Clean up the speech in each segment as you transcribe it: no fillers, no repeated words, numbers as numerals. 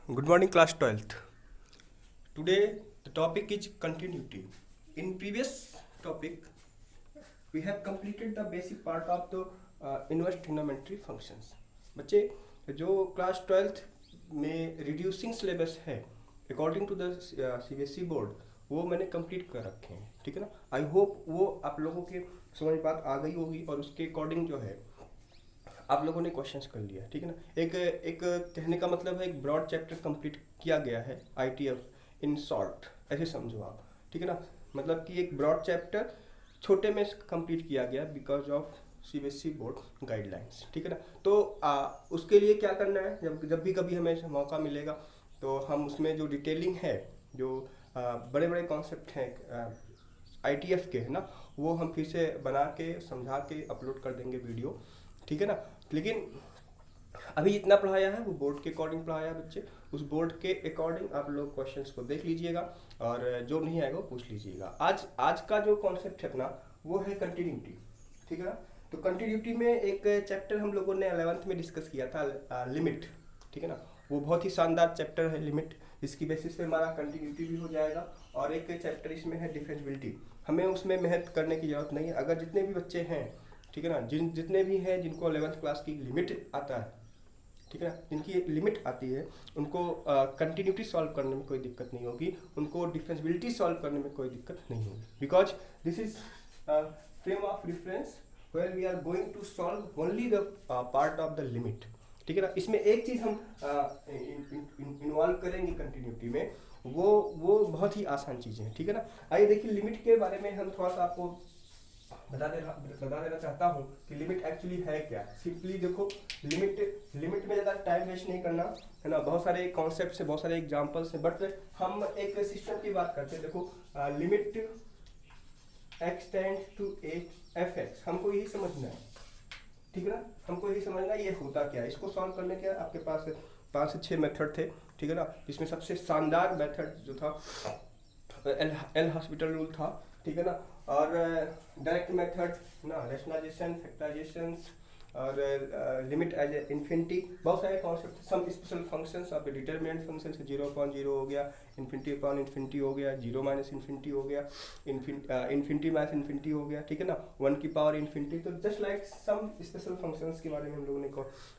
Good morning, class 12th. Today, the topic is continuity. In previous topic, we have completed the basic part of the inverse trigonometry functions. बच्चे जो class 12th में reducing syllabus है according to the CBSE board वो मैंने complete कर रखे हैं, ठीक है ना। आई होप वो आप लोगों के समझ बात आ गई होगी और उसके अकॉर्डिंग जो है आप लोगों ने क्वेश्चंस कर लिया, ठीक है ना। एक कहने का मतलब है एक ब्रॉड चैप्टर कंप्लीट किया गया है आईटीएफ इन शॉर्ट, ऐसे समझो आप, ठीक है ना। मतलब कि एक ब्रॉड चैप्टर छोटे में कंप्लीट किया गया because of CBSE board guidelines, ठीक है ना। तो उसके लिए क्या करना है, जब भी कभी हमें मौका मिलेगा तो हम उसमें जो डिटेलिंग है, जो बड़े बड़े कॉन्सेप्ट हैं आईटीएफ के, है ना, वो हम फिर से बना के समझा के अपलोड कर देंगे वीडियो, ठीक है ना। लेकिन अभी जितना पढ़ाया है वो बोर्ड के अकॉर्डिंग पढ़ाया है बच्चे, उस बोर्ड के अकॉर्डिंग आप लोग क्वेश्चंस को देख लीजिएगा और जो नहीं आएगा वो पूछ लीजिएगा। आज का जो कॉन्सेप्ट है अपना वो है कंटिन्यूटी, ठीक है ना। तो कंटिन्यूटी में एक चैप्टर हम लोगों ने 11th में डिस्कस किया था, लिमिट, ठीक है ना। वो बहुत ही शानदार चैप्टर है लिमिट, इसकी बेसिस पे हमारा कंटिन्यूटी भी हो जाएगा। और एक चैप्टर इसमें है डिफरेंशिएबिलिटी, हमें उसमें मेहनत करने की जरूरत नहीं है। अगर जितने भी बच्चे हैं, ठीक है ना, जितने भी हैं जिनको 11th क्लास की लिमिट आता है, ठीक है ना, जिनकी लिमिट आती है उनको कंटिन्यूटी सॉल्व करने में कोई दिक्कत नहीं होगी, उनको डिफरेंशिएबिलिटी सॉल्व करने में कोई दिक्कत नहीं होगी, because this is frame of reference where we are going to solve only the part of the limit, ठीक है ना। इसमें एक चीज हम इन्वॉल्व करेंगे कंटिन्यूटी में, वो बहुत ही आसान चीजें हैं, ठीक है ना। आइए देखिए लिमिट के बारे में हम थोड़ा सा आपको बता देना चाहता हूँ कि लिमिट एक्चुअली है क्या। सिंपली देखो, लिमिट में ज़्यादा टाइम वेस्ट नहीं करना, है ना। बहुत सारे कॉन्सेप्ट्स हैं, बहुत सारे एग्जांपल्स हैं, बट हम एक सिस्टम की बात करते हैं। देखो, limit x tends to F X, हमको यही समझना है, ठीक है ना। हमको यही समझना है ये होता क्या है। इसको सॉल्व करने के आपके पास 5 से 6 मेथड थे, ठीक है ना। इसमें सबसे शानदार मेथड जो था एल हॉस्पिटल रूल था, ठीक है ना। और डायरेक्ट मेथड ना, रैशनलाइजेशन, फैक्टराइजेशन और लिमिट एज इन्फिनिटी, बहुत सारे concept. Some special functions of determinant function, 0/0 हो गया, इन्फिनिटी अपॉन इन्फिनिटी हो गया, 0 माइनस इन्फिनिटी हो गया, इन्फिनिटी माइनस इन्फिनिटी हो गया, ठीक है ना, 1 की पावर इन्फिनिटी। तो just like some special functions के बारे में हम लोगों ने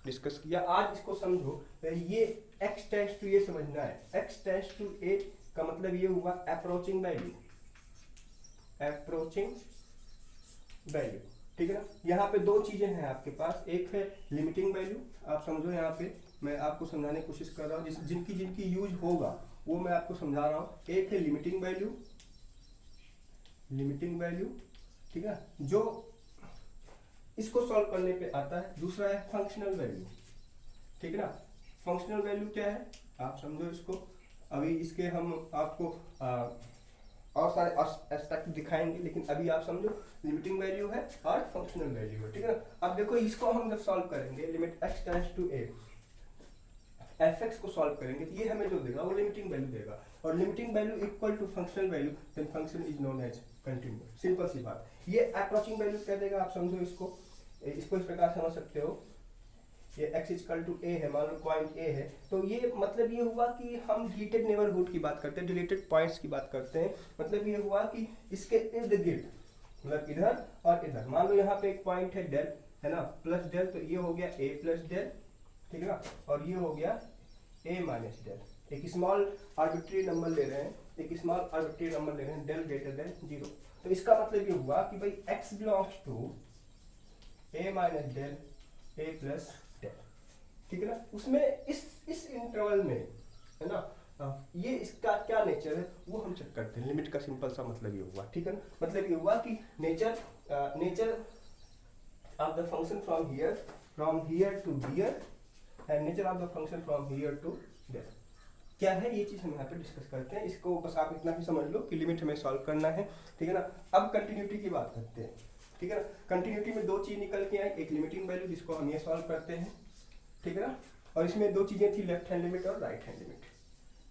डिस्कस किया। आज इसको समझो, ये x टेंड्स टू ये समझना है। x टेंड्स टू a का मतलब ये हुआ अप्रोचिंग वैल्यू, अप्रोचिंग वैल्यू, ठीक है ना। यहाँ पे दो चीजें हैं आपके पास, एक है लिमिटिंग वैल्यू, आप समझो। यहाँ पे मैं आपको समझाने की कोशिश कर रहा हूँ, जिनकी यूज होगा वो मैं आपको समझा रहा हूँ। एक है लिमिटिंग वैल्यू, ठीक है, जो इसको सॉल्व करने पे आता है। दूसरा है फंक्शनल वैल्यू, ठीक है ना। फंक्शनल वैल्यू क्या है आप समझो इसको। अभी इसके हम आपको और सारे एस्पेक्ट दिखाएंगे, लेकिन अभी आप समझो लिमिटिंग वैल्यू है और फंक्शनल वैल्यू है, ठीक है ना। अब देखो, इसको हम जब सॉल्व करेंगे, limit x tends to a F X को सॉल्व करेंगे तो ये हमें जो देगा वो लिमिटिंग वैल्यू देगा, और limiting value equal to functional value, then function is known as continue. Simple सी बात। ये अप्रोचिंग वैल्यू कह देगा, आप समझो इसको इस प्रकार समझ सकते हो। ये x इक्वल टू a है, मान लो पॉइंट a है, तो ये मतलब ये हुआ कि हम डिलीटेड नेबरहुड की बात करते हैं, डिलीटेड पॉइंट्स की बात करते हैं। मतलब ये हुआ कि इसके इर्द गिर्द, मतलब इधर और इधर, मान लो यहाँ पे एक पॉइंट है डेल, है ना, प्लस डेल, तो ये हो गया a प्लस डेल, ठीक है ना, और ये हो गया a माइनस डेल। एक स्मॉल आर्बिट्री नंबर ले रहे हैं, डेल ग्रेटर देन 0। तो इसका मतलब ये हुआ कि भाई x belongs to a minus del a plus del, ठीक है ना। उसमें इस इंटरवल में, है ना, ये इसका क्या नेचर है वो हम चेक करते हैं। लिमिट का सिंपल सा मतलब ये हुआ, ठीक है ना। मतलब ये हुआ कि nature of the function from here to here and nature of the function from here to there क्या है, ये चीज हम यहाँ पे डिस्कस करते हैं। इसको बस आप इतना ही समझ लो कि लिमिट हमें सॉल्व करना है, ठीक है ना। अब कंटिन्यूटी की बात करते हैं, ठीक है ना। कंटिन्यूटी में दो चीज निकल के आई, एक लिमिटिंग वैल्यू जिसको हम ये सॉल्व करते हैं, ठीक है ना, और इसमें दो चीजें थी, लेफ्ट हैंड लिमिट और right hand limit,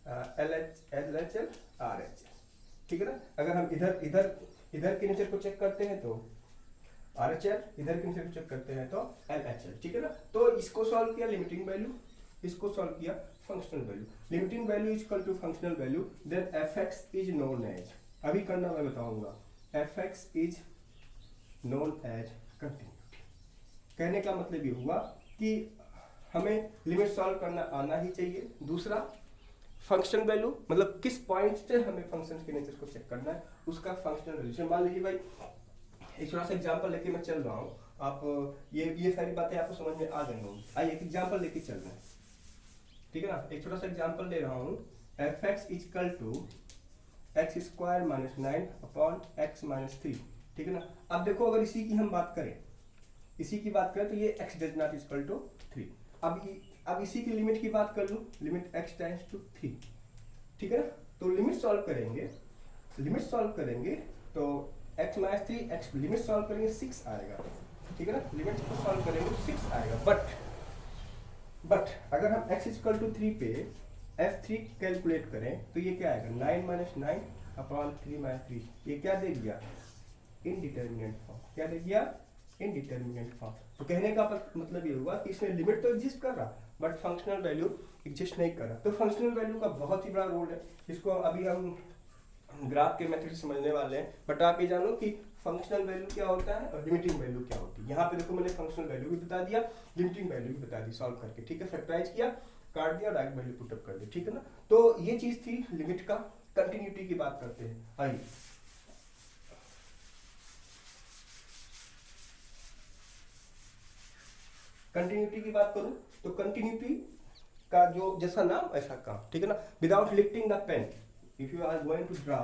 LHL RHL, ठीक है ना। अगर हम इधर के नेचर को चेक करते हैं तो RHL, इधर के नेचर को चेक करते हैं तो LHL, ठीक है ना। तो इसको सॉल्व किया लिमिटिंग वैल्यू, इसको सॉल्व किया functional value, limiting value is equal to functional value, then F X is known as, अभी करना मैं बताऊंगा, F X is known as continuity. कहने का मतलब ये हुआ कि हमें लिमिट सॉल्व करना आना ही चाहिए। दूसरा फंक्शन वैल्यू, मतलब किस पॉइंट से हमें फंक्शन के नेचर को चेक करना है, उसका फंक्शनल वैल्यू। मान लीजिए भाई एक छोटा सा एग्जांपल लेके मैं चल रहा हूँ, आप ये सारी बातें आपको समझ में आ गई होंगी। आइए एक एग्जांपल लेके चल रहे हैं, ठीक है ना। एक छोटा सा एग्जांपल ले रहा हूँ, F X is equal to X square minus 9 upon X minus 3, ठीक है ना। अब देखो अगर इसी की हम बात करें, इसी की बात करें तो ये x does not equal to 3। अब इसी की लिमिट की बात कर लूं, लिमिट x टेंड्स टू 3, ठीक है ना। तो लिमिट सॉल्व करेंगे तो x minus 3, x limit solve करेंगे 6 आएगा, ठीक है ना। लिमिट को सॉल्व करेंगे तो 6 आएगा। बट अगर हम x इक्वल टू 3 पे f3 कैलकुलेट करें तो ये क्या आएगा, 9 माइनस 9 अपॉन 3 माइनस 3, ये क्या दे दिया, इनडिटर्मिनेट फॉर्म। क्या दे दिया, इनडिटर्मिनेट फॉर्म। तो कहने का मतलब ये हुआ कि इसमें लिमिट तो एग्जिस्ट कर रहा बट फंक्शनल वैल्यू एग्जिस्ट नहीं कर रहा। तो फंक्शनल वैल्यू का बहुत ही बड़ा रोल है, इसको अभी हम ग्राफ के मेथड से समझने वाले हैं। बट आप ये जानो कि फंक्शनल वैल्यू क्या होता है और लिमिटिंग वैल्यू क्या होती है। यहाँ पे देखो मैंने फंक्शनल वैल्यू भी बता दिया, लिमिटिंग वैल्यू भी बता दी सॉल्व करके, ठीक है। फैक्टराइज किया, काट दिया, डायरेक्ट वैल्यू पुटअप कर दी, ठीक है ना। तो ये चीज थी लिमिट का। कंटिन्यूटी की बात करते हैं, आइए कंटिन्यूटी की बात करूं तो कंटिन्यूटी का जो जैसा नाम ऐसा काम, ठीक है ना। Without lifting the pen, if you are going to draw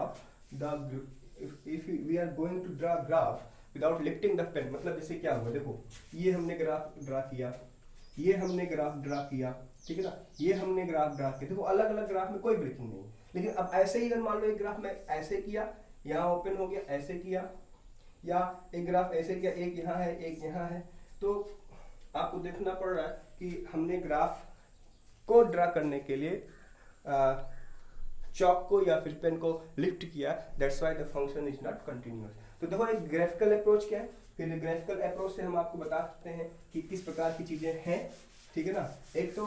the if we are going to draw graph without lifting the pen, मतलब जैसे क्या हुआ, देखो ये हमने ग्राफ ड्रा किया, ये हमने ग्राफ ड्रा किया, ठीक है ना, ये हमने ग्राफ ड्रा किया। देखो अलग अलग ग्राफ में कोई ब्रेकिंग नहीं, लेकिन अब ऐसे ही अगर मान लो एक ग्राफ में ऐसे किया, यहाँ ओपन हो गया, ऐसे किया, या एक ग्राफ ऐसे किया, एक यहाँ है एक यहाँ है, तो आपको देखना पड़ रहा है कि हमने ग्राफ को ड्रा करने के लिए चॉक को या फिर पेन को लिफ्ट किया, that's why the function is not continuous. तो देखो एक ग्राफिकल अप्रोच क्या है, फिर ग्राफिकल अप्रोच से हम आपको बता सकते हैं कि किस प्रकार की चीजें हैं, ठीक है ना। एक तो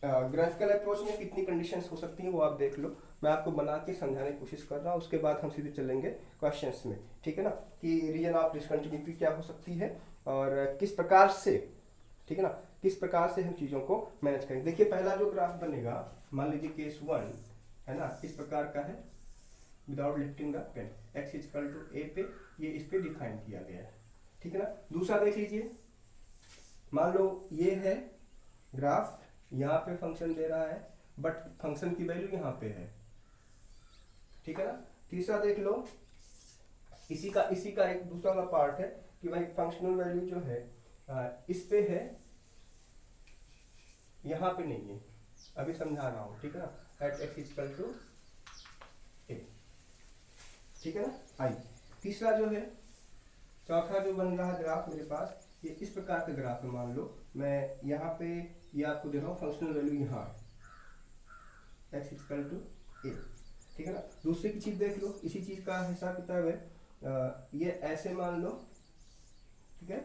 ग्राफिकल अप्रोच में कितनी कंडीशंस हो सकती हैं वो आप देख लो, मैं आपको बना के समझाने की कोशिश कर रहा हूँ। उसके बाद हम सीधे चलेंगे क्वेश्चंस में, ठीक है ना, कि रीजन ऑफ डिसकंटिन्यूटी क्या हो सकती है और किस प्रकार से, ठीक है ना, किस प्रकार से हम चीज़ों को मैनेज करेंगे। देखिए पहला जो ग्राफ बनेगा, मान लीजिए केस 1 है ना, इस प्रकार का है, without lifting the pen, x equal to a पे, ये इस पे डिफाइन किया गया है, ठीक है ना। दूसरा देख लीजिए, मान लो ये है ग्राफ, यहाँ पे फंक्शन दे रहा है बट फंक्शन की वैल्यू यहाँ पे है, ठीक है ना। तीसरा देख लो, इसी का एक दूसरा वाला पार्ट है कि भाई फंक्शनल वैल्यू जो है इस पे है, यहाँ पे नहीं है, अभी समझा रहा हूँ, ठीक है ना, एट एक्स इक्वल टू ए, ठीक है ना। आई तीसरा जो है, चौथा जो बन रहा है ग्राफ मेरे पास, ये इस प्रकार का ग्राफ है। मान लो मैं यहाँ पे ये आपको दे रहा हूँ फंक्शनल वैल्यू यहाँ एक्स इक्वल टू ए, ठीक है ना। दूसरे की चीज देख लो, इसी चीज का हिसाब किताब है, ये ऐसे मान लो, ठीक है,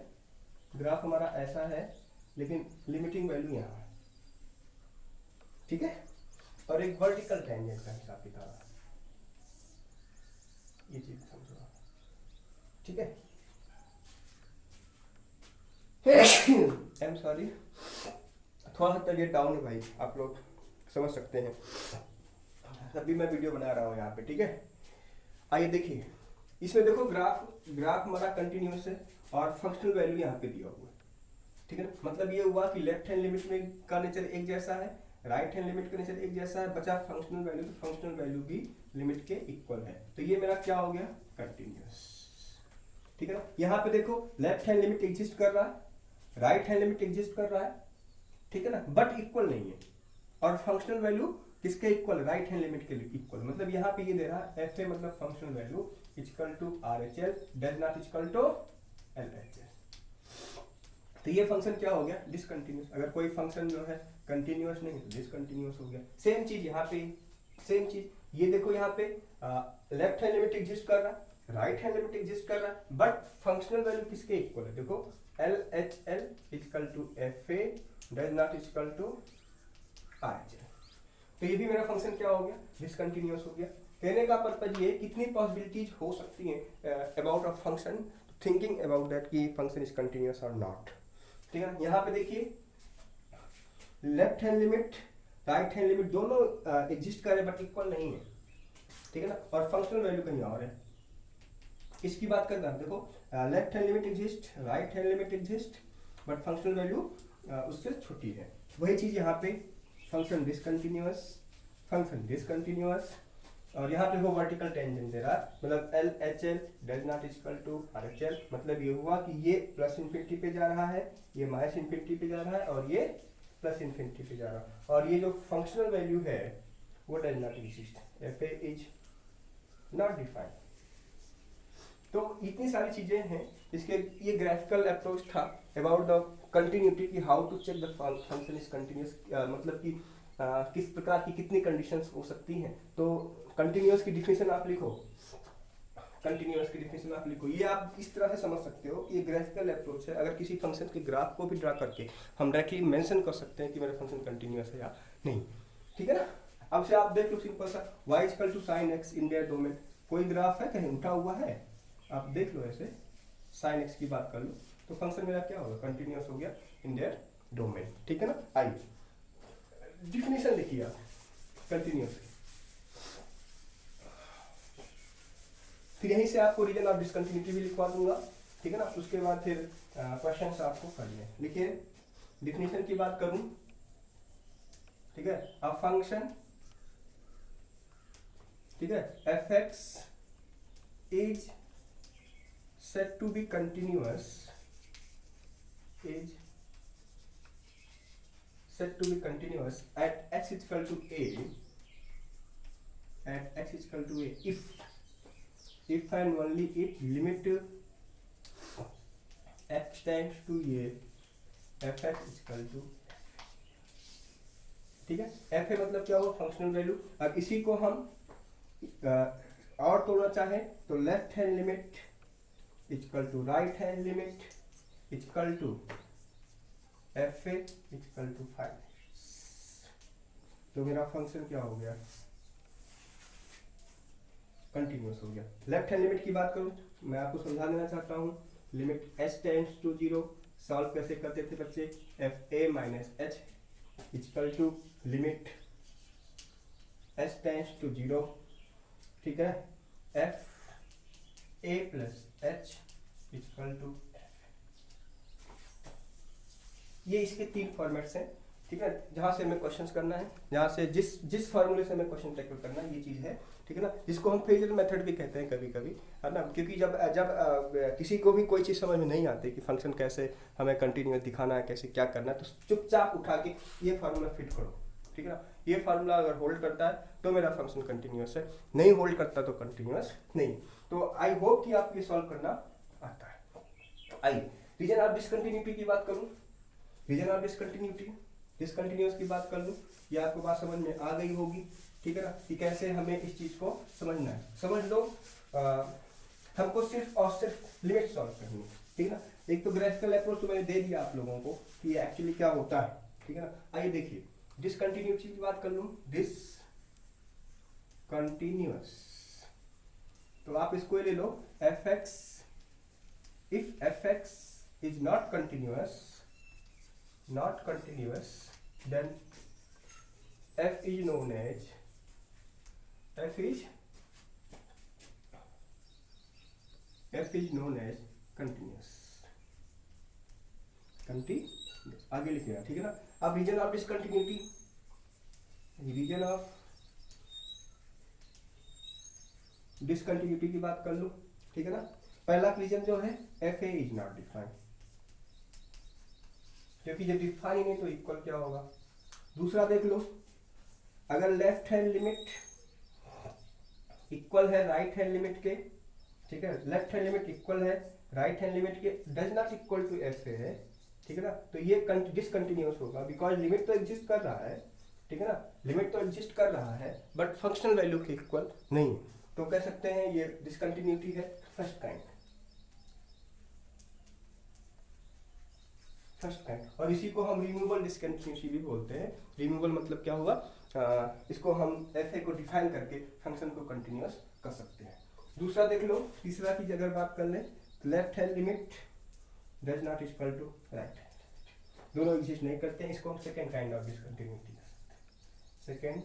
ग्राफ हमारा ऐसा है लेकिन लिमिटिंग वैल्यू यहाँ है, ठीक है, और एक वर्टिकल टेंजेंट का हिसाब किताब, ये चीज समझो, ठीक है। आई एम सॉरी, थोड़ा सा तबीयत डाउन है भाई, आप लोग समझ सकते हैं, अभी मैं वीडियो बना रहा हूँ यहाँ पे, ठीक है। आइए देखिए, इसमें देखो ग्राफ हमारा कंटिन्यूअस है और फंक्शनल वैल्यू यहाँ पे दिया हुआ है, ठीक है ना। मतलब ये हुआ कि लेफ्ट हैंड लिमिट में का नेचर एक जैसा है, राइट हैंड लिमिट का नेचर एक जैसा है, बचा फंक्शनल वैल्यू, तो फंक्शनल वैल्यू भी लिमिट के इक्वल है, तो ये मेरा क्या हो गया, कंटिन्यूअस, ठीक है ना। यहाँ पे देखो लेफ्ट हैंड लिमिट एग्जिस्ट कर रहा है, राइट हैंड लिमिट एग्जिस्ट कर रहा है, ठीक है ना, बट इक्वल नहीं है, और फंक्शनल वैल्यू किसके इक्वल, राइट हैंड लिमिट के इक्वल। मतलब यहाँ पे ये दे रहा है एफ ए, मतलब functional value equal to R H L does not equal to L H L. तो ये फंक्शन क्या हो गया, डिसकंटिन्यूअस। अगर कोई फंक्शन जो है कंटिन्यूअस नहीं तो डिसकंटिन्यूअस हो गया। सेम चीज यहाँ पे, सेम चीज ये देखो, यहाँ पे लेफ्ट हैंड लिमिट एग्जिस्ट कर रहा है, राइट हैंड लिमिट एग्जिस्ट कर रहा है, बट फंक्शनल वैल्यू किसके इक्वल है, देखो LHL equal to FA does not equal to RHL। तो ये भी मेरा फंक्शन क्या हो गया, डिसकंटिन्यूअस हो गया। कहने का पर्पज ये कितनी पॉसिबिलिटीज हो सकती हैं about a function, thinking about that कि फंक्शन इज कंटिन्यूअस और नॉट। ठीक है ना, यहाँ पे देखिए left hand limit right hand limit दोनों एग्जिस्ट कर रहे बट इक्वल नहीं है। ठीक है ना, और फंक्शनल वैल्यू कहीं और है। इसकी बात करते हैं, देखो left hand limit exist, right hand limit exist, but functional value उससे छोटी है। वही चीज यहाँ पे फंक्शन डिसकंटिन्यूअस और यहाँ पे वो वर्टिकल टेंजेंट दे रहा है, मतलब LHL does not equal to RHL। मतलब ये हुआ कि ये प्लस इन्फिनिटी पे जा रहा है, ये माइनस इन्फिनिटी पे जा रहा है और ये प्लस इन्फिनिटी पे जा रहा है, और ये जो फंक्शनल वैल्यू है वो does not exist, FA is not defined. तो इतनी सारी चीजें हैं इसके। ये ग्राफिकल अप्रोच था अबाउट द कंटिन्यूटी की, how to check the function is continuous, मतलब कि किस प्रकार की कितनी कंडीशंस हो सकती हैं। तो कंटिन्यूअस की डिफिनेशन आप लिखो, कंटिन्यूअस की डिफिनेशन आप लिखो। ये आप इस तरह से समझ सकते हो कि ये ग्राफिकल अप्रोच है। अगर किसी फंक्शन के ग्राफ को भी ड्रा करके हम डायरेक्टली मेंशन कर सकते हैं कि मेरा फंक्शन कंटिन्यूअस है या नहीं। ठीक है ना, अब से आप देख लो सिंपल सा, y equal to sine X in their domain. कोई ग्राफ है कहीं उठा हुआ है, आप देख लो ऐसे साइन एक्स की बात कर लो तो फंक्शन मेरा क्या होगा, कंटिन्यूअस हो गया इन देयर डोमेन। ठीक है ना, आई डिफिनेशन लिखिए आप कंटिन्यूअस। फिर यहीं से आपको रीजन ऑफ डिसकंटिन्यूटी भी लिखवा दूंगा। ठीक है ना, उसके बाद फिर क्वेश्चंस आपको करने। लिखिए डिफिनेशन की बात करूं, ठीक है, अ फंक्शन, ठीक है, f(x) is said to be continuous, is said to be continuous at x is equal to a, at x is equal to a if and only if limit x tends to a fx is equal to, ठीक है, f है मतलब क्या हुआ, functional value. अब इसी को हम और तोड़ना चाहे तो left hand limit equal to right hand limit equal to FA equal to 5। तो मेरा फंक्शन क्या हो गया, कंटिन्यूअस हो गया। लेफ्ट हैंड लिमिट की बात करूं, मैं आपको समझा देना चाहता हूं, limit h tends to 0 solve कैसे करते थे बच्चे, FA minus h equal to limit h tends to 0, ठीक है, FA plus h equal to, ये इसके तीन फॉर्मेट्स हैं। ठीक है, जहां से हमें क्वेश्चंस करना है, जहां से जिस फॉर्मूले से हमें क्वेश्चन टैकल करना है, ये चीज है। ठीक है ना, जिसको हम फेजर मेथड भी कहते हैं कभी कभी, है ना, क्योंकि जब किसी को भी कोई चीज समझ में नहीं आती कि फंक्शन कैसे हमें कंटिन्यूअस दिखाना है, कैसे क्या करना है, तो चुपचाप उठा के ये फार्मूला फिट करो। ठीक है ना, ये फार्मूला अगर होल्ड करता है तो मेरा फंक्शन कंटिन्यूअस है, नहीं होल्ड करता तो कंटिन्यूअस नहीं। तो आई होप कि आप ये सॉल्व करना आता है। आई रीजन ऑफ डिसकंटिन्यूटी की बात करूं, रीजन ऑफ डिसकंटिन्यूटी, डिसकंटिन्यूअस की बात कर लूं, ये आपको बात समझ में आ गई होगी। ठीक है ना, कि कैसे हमें इस चीज को समझना है। समझ लो, हमको सिर्फ और सिर्फ लिमिट सॉल्व करनी है। ठीक है ना, एक तो ग्राफिकल अप्रोच तो मैंने दे दिया आप लोगों को कि एक्चुअली क्या होता है। ठीक है ना, आइए देखिए डिसकंटिन्यूटी की बात कर लूं, डिसकंटिन्यूअस, तो आप इसको ले लो, f(x) if f(x) is not continuous then f is known as continuous। आगे लिखिएगा। ठीक है ना, अब reason of discontinuity, reason of discontinuity की बात कर लो। ठीक है ना, पहला रीजन जो है FA इज नॉट डिफाइंड, क्योंकि जब डिफाइन है तो इक्वल क्या होगा। दूसरा देख लो, अगर लेफ्ट हैंड लिमिट इक्वल है राइट हैंड लिमिट के, ठीक है, लेफ्ट हैंड लिमिट इक्वल है राइट हैंड लिमिट के, does not equal to FA है। ठीक है ना, तो ये डिसकंटिन्यूअस होगा, बिकॉज लिमिट तो एग्जिस्ट कर रहा है। ठीक है ना, लिमिट तो एग्जिस्ट कर रहा है बट फंक्शनल वैल्यू के इक्वल नहीं, तो कह सकते हैं ये डिसकंटिन्यूटी है फर्स्ट काइंड। फर्स्ट काइंड, और इसी को हम रिमूवल डिसकंटिन्यूटी भी बोलते हैं। रिमूवल मतलब क्या हुआ, इसको हम ऐसे को डिफाइन करके फंक्शन को कंटिन्यूअस कर सकते हैं। दूसरा देख लो, तीसरा की अगर बात कर लें तो left hand limit does not equal to right hand, दोनों एग्जिस्ट नहीं करते हैं, इसको हम सेकेंड काइंड ऑफ डिसकंटिन्यूटी कर सकते हैं, सेकेंड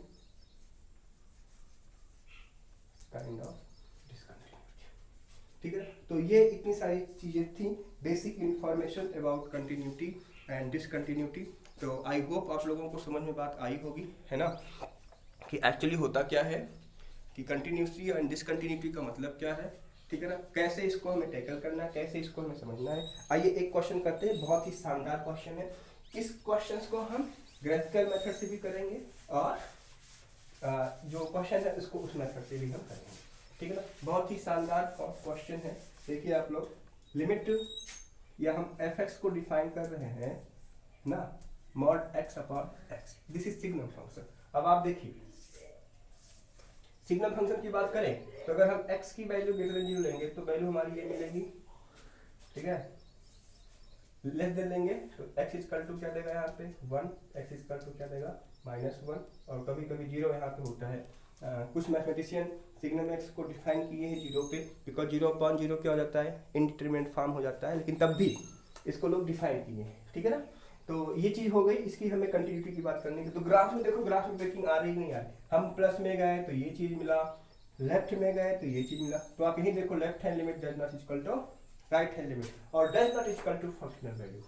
काइंड ऑफ डिसकंटिन्यूटी। ठीक है, तो ये इतनी सारी चीजें थी, basic information about continuity and discontinuity. तो आई होप आप लोगों को समझ में बात आई होगी, है ना, कि एक्चुअली होता क्या है, कि कंटिन्यूटी एंड डिसकंटिन्यूटी का मतलब क्या है। ठीक है ना, कैसे इसको हमें टैकल करना है, कैसे इसको हमें समझना है। आइए एक क्वेश्चन करते हैं, बहुत ही शानदार क्वेश्चन है। इस क्वेश्चन को हम ग्राफिकल मेथड से भी करेंगे और जो क्वेश्चन है उसको उस मेथड से भी हम करेंगे। ठीक है ना, बहुत ही शानदार क्वेश्चन है। देखिए आप लोग, लिमिट या हम fx को डिफाइन कर रहे हैं ना, mod x upon x, this is signum function. अब आप देखिए, सिग्नम फंक्शन की बात करें तो अगर हम x की वैल्यू ग्रेटर देन 0 लेंगे तो वैल्यू हमारी ये मिलेगी। ठीक है, लेस देन लेंगे तो x इक्वल टू क्या देगा यहाँ पे 1, x इक्वल टू क्या देगा -1, और कभी कभी 0 यहाँ पे होता है। कुछ मैथमेटिशियन सिग्नम x को डिफाइन किए हैं 0 पे, बिकॉज 0 अपॉन 0 क्या हो जाता है, इनडिटरमिनेट फॉर्म हो जाता है, लेकिन तब भी इसको लोग डिफाइन किए हैं। ठीक है ना, तो ये चीज हो गई। इसकी हमें कंटिन्यूटी की बात करनी है, तो ग्राफ में देखो, ग्राफ में ब्रेकिंग आ रही नहीं आ रही। हम प्लस में गए तो ये चीज मिला, लेफ्ट में गए तो ये चीज मिला। तो आप यही देखो, left hand limit does not equal to right hand limit, और does not equal to functional value.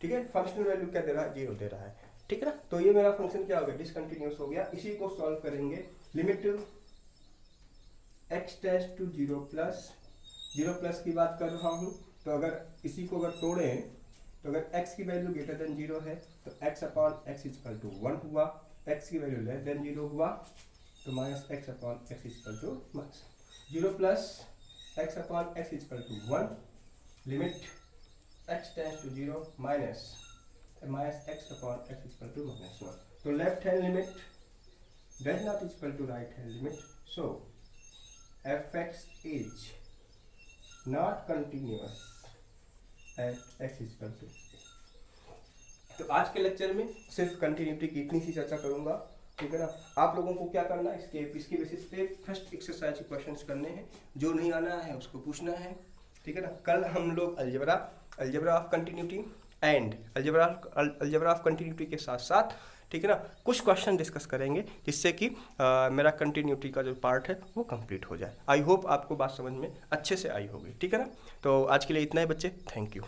ठीक है, फंक्शनल वैल्यू क्या दे रहा है, 0 दे रहा है। ठीक है ना, तो ये मेरा फंक्शन क्या हो गया, डिसकंटिन्यूअस हो गया। इसी को सॉल्व करेंगे, limit x tends to 0 plus की बात कर रहा हूँ। तो अगर इसी को अगर तोड़ें तो अगर x की वैल्यू ग्रेटर देन 0 है तो x upon x equal to 1 हुआ, x की वैल्यू लेस देन 0 हुआ तो minus x upon x equal to minus 0 plus x upon x equal to 1, limit x tends to 0 minus x upon x equal to -1। तो left hand limit does not equal to right hand limit, so fx is not continuous at x equal to. तो आज के lecture में सिर्फ continuity की इतनी सी चर्चा करूंगा। ठीक है ना, आप लोगों को क्या करना है, इसके बेसिस पे फर्स्ट एक्सरसाइज के क्वेश्चंस करने हैं, जो नहीं आना है उसको पूछना है। ठीक है ना, कल हम लोग algebra of continuity and algebra of continuity के साथ साथ, ठीक है ना, कुछ क्वेश्चन डिस्कस करेंगे, जिससे कि मेरा कंटिन्यूटी का जो पार्ट है वो कंप्लीट हो जाए। आई होप आपको बात समझ में अच्छे से आई होगी। ठीक है ना, तो आज के लिए इतना ही बच्चे, थैंक यू।